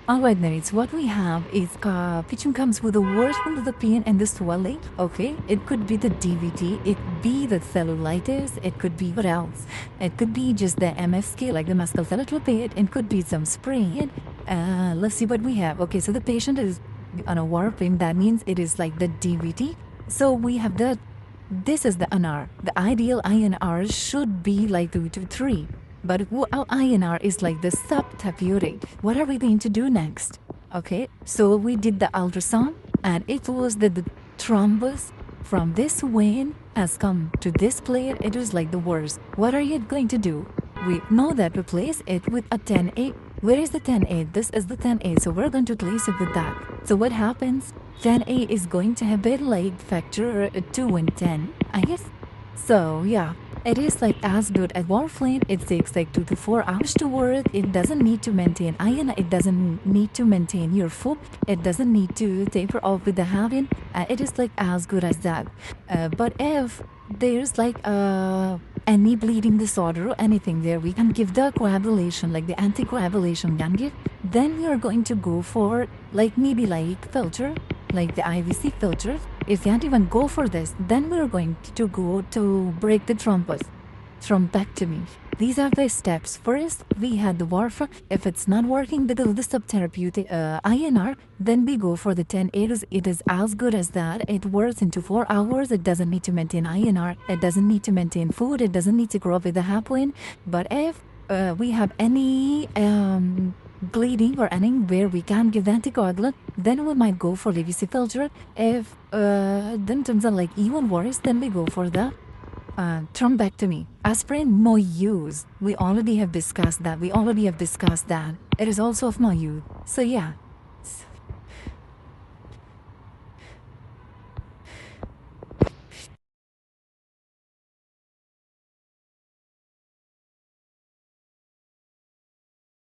Alright, nerds, what we have is pitching comes with the worst from the pain and the swelling. Okay, it could be the DVT, it could be the cellulitis, it could be what else? It could be just the MSK, like the musculoskeletal, it could be some sprain. Let's see what we have. Okay, so the patient is on a warfarin, that means it is like the DVT. So we have this is the INR. The ideal INR should be like 2 to 3. But our INR is like the subtherapeutic. What are we going to do next? Okay, so we did the ultrasound and it was the thrombus from this vein has come to this plate. It was like the worst. What are you going to do? We know that replace it with a 10A. Where is the 10A? This is the 10A, so we're going to replace it with that. So what happens? 10A is going to have a like factor 2 and 10, I guess. So yeah, it is like as good as Warfarin. It takes like 2 to 4 hours to work. It doesn't need to maintain iron. It doesn't need to maintain your foot. It doesn't need to taper off with the having. It is like as good as that. But if there's like any bleeding disorder or anything there, we can give the coagulation, like the anticoagulation can give. Then we are going to go for like maybe like filter, like the IVC filter. If you can't even go for this, then we're going to go to break the thrombectomy. These are the steps. First, we had the Warfarin. If it's not working, the subtherapeutic INR, then we go for the 10A. It is as good as that. It works into 4 hours. It doesn't need to maintain INR. It doesn't need to maintain food. It doesn't need to grow up with the heparin. But if we have any bleeding or anywhere we can't give the anticoagulant, then we might go for IVC filter. If then turns out like even worse, then we go for the thrombectomy. Aspirin, no use. We already have discussed that. It is also of no use. So yeah,